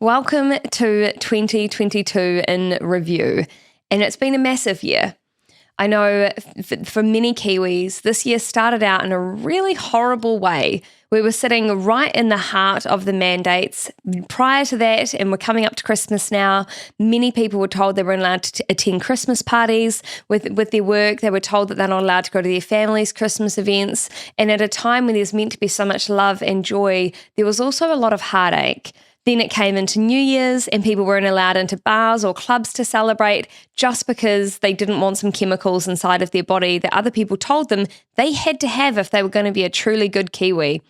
Welcome to 2022 in review, and it's been a massive year. I know for many Kiwis, this year started out in a really horrible way. We were sitting right in the heart of the mandates. Prior to that, and we're coming up to Christmas now, many people were told they weren't allowed to attend Christmas parties with their work. They were told that they're not allowed to go to their families' Christmas events. And at a time when there's meant to be so much love and joy, there was also a lot of heartache. Then it came into New Year's and people weren't allowed into bars or clubs to celebrate just because they didn't want some chemicals inside of their body that other people told them they had to have if they were going to be a truly good Kiwi.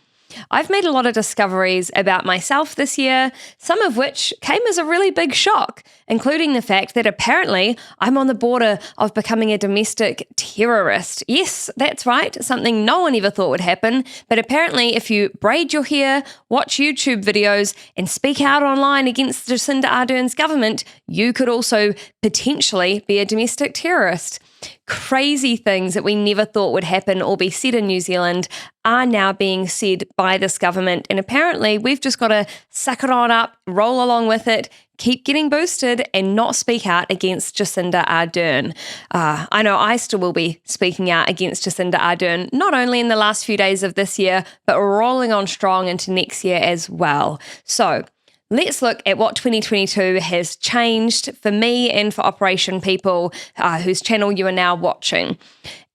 I've made a lot of discoveries about myself this year, some of which came as a really big shock, including the fact that apparently I'm on the border of becoming a domestic terrorist. Yes, that's right, something no one ever thought would happen, but apparently if you braid your hair, watch YouTube videos, and speak out online against Jacinda Ardern's government, you could also potentially be a domestic terrorist. Crazy things that we never thought would happen or be said in New Zealand are now being said by this government. And apparently we've just got to suck it on up, roll along with it, keep getting boosted and not speak out against Jacinda Ardern. I know I still will be speaking out against Jacinda Ardern, not only in the last few days of this year, but rolling on strong into next year as well. So let's look at what 2022 has changed for me and for Operation People, whose channel you are now watching.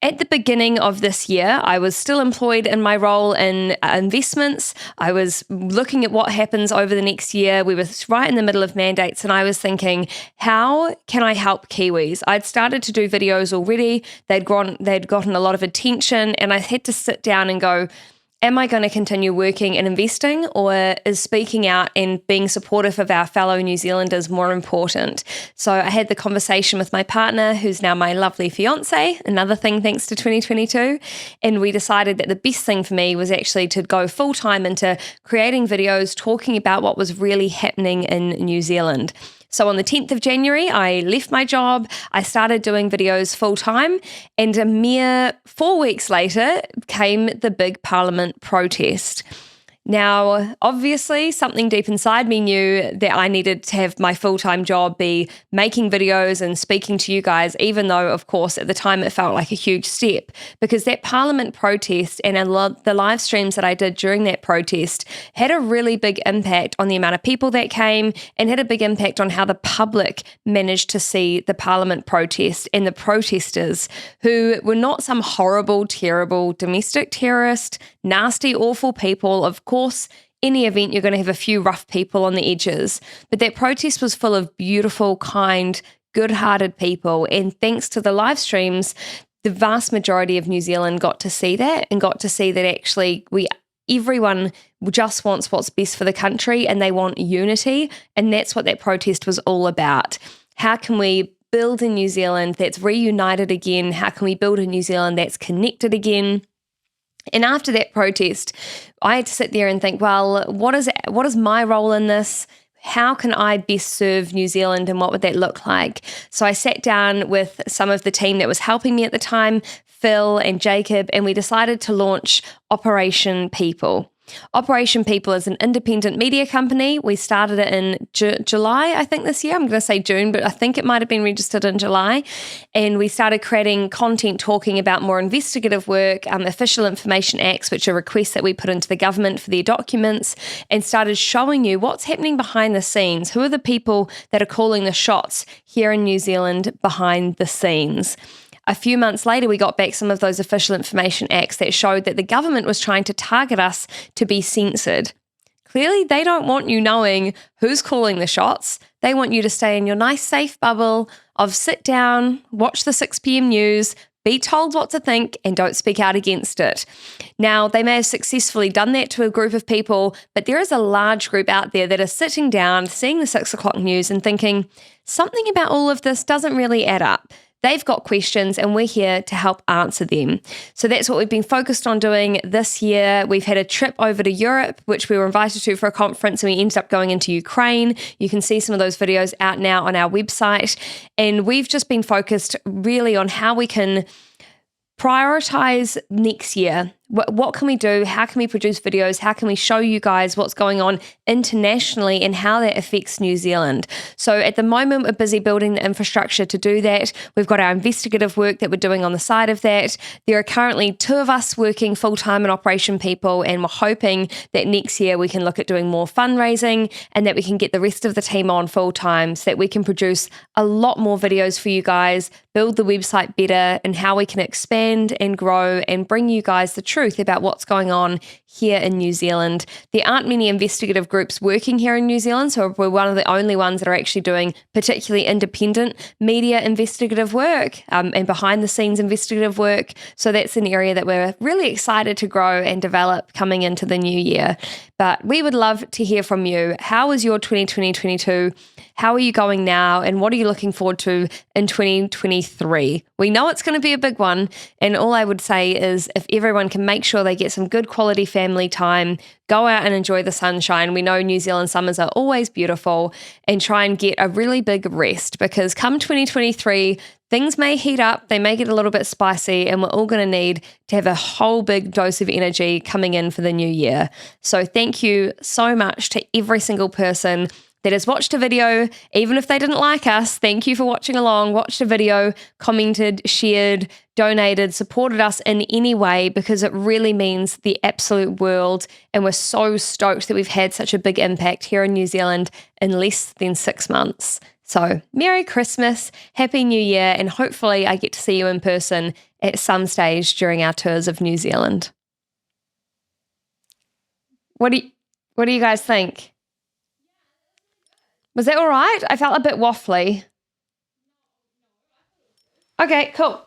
At the beginning of this year, I was still employed in my role in investments. I was looking at what happens over the next year. We were right in the middle of mandates, and I was thinking, how can I help Kiwis? I'd started to do videos already. They'd gotten a lot of attention, and I had to sit down and go, am I going to continue working and investing, or is speaking out and being supportive of our fellow New Zealanders more important? So I had the conversation with my partner, who's now my lovely fiance, another thing thanks to 2022, and we decided that the best thing for me was actually to go full-time into creating videos talking about what was really happening in New Zealand. So on the 10th of January, I left my job, I started doing videos full-time, and a mere 4 weeks later came the big Parliament protest. Now, obviously, something deep inside me knew that I needed to have my full-time job be making videos and speaking to you guys, even though, of course, at the time it felt like a huge step, because that Parliament protest and the live streams that I did during that protest had a really big impact on the amount of people that came and had a big impact on how the public managed to see the Parliament protest and the protesters, who were not some horrible, terrible domestic terrorist, nasty, awful people. Of course, any event, you're going to have a few rough people on the edges. But that protest was full of beautiful, kind, good-hearted people. And thanks to the live streams, the vast majority of New Zealand got to see that and got to see that actually everyone just wants what's best for the country and they want unity. And that's what that protest was all about. How can we build a New Zealand that's reunited again? How can we build a New Zealand that's connected again? And after that protest, I had to sit there and think, well, what is my role in this? How can I best serve New Zealand and what would that look like? So I sat down with some of the team that was helping me at the time, Phil and Jacob, and we decided to launch Operation People. Operation People is an independent media company. We started it in July, I think, this year. I'm going to say June, but I think it might have been registered in July. And we started creating content talking about more investigative work, official information acts, which are requests that we put into the government for their documents, and started showing you what's happening behind the scenes. Who are the people that are calling the shots here in New Zealand behind the scenes? A few months later, we got back some of those official information acts that showed that the government was trying to target us to be censored. Clearly, they don't want you knowing who's calling the shots. They want you to stay in your nice, safe bubble of sit down, watch the 6 p.m. news, be told what to think, and don't speak out against it. Now, they may have successfully done that to a group of people, but there is a large group out there that are sitting down, seeing the 6 o'clock news and thinking, something about all of this doesn't really add up. They've got questions and we're here to help answer them. So that's what we've been focused on doing this year. We've had a trip over to Europe, which we were invited to for a conference, and we ended up going into Ukraine. You can see some of those videos out now on our website. And we've just been focused really on how we can prioritize next year What can we do? How can we produce videos? How can we show you guys what's going on internationally and how that affects New Zealand? So at the moment, we're busy building the infrastructure to do that. We've got our investigative work that we're doing on the side of that. There are currently 2 of us working full-time in Operation People, and we're hoping that next year we can look at doing more fundraising and that we can get the rest of the team on full-time so that we can produce a lot more videos for you guys, build the website better, and how we can expand and grow and bring you guys the truth about what's going on here in New Zealand. There aren't many investigative groups working here in New Zealand, so we're one of the only ones that are actually doing particularly independent media investigative work and behind the scenes investigative work. So that's an area that we're really excited to grow and develop coming into the new year. But we would love to hear from you. How was your 2020-22? How are you going now? And what are you looking forward to in 2023? We know it's going to be a big one. And all I would say is if everyone can make sure they get some good quality family time, go out and enjoy the sunshine. We know New Zealand summers are always beautiful, and try and get a really big rest, because come 2023, things may heat up, they may get a little bit spicy, and we're all going to need to have a whole big dose of energy coming in for the new year. So thank you so much to every single person that has watched a video, even if they didn't like us. Thank you for watching along, watched a video, commented, shared, donated, supported us in any way, because it really means the absolute world. And we're so stoked that we've had such a big impact here in New Zealand in less than 6 months. So Merry Christmas, Happy New Year, and hopefully I get to see you in person at some stage during our tours of New Zealand. What do you guys think? Was that all right? I felt a bit waffly. Okay, cool.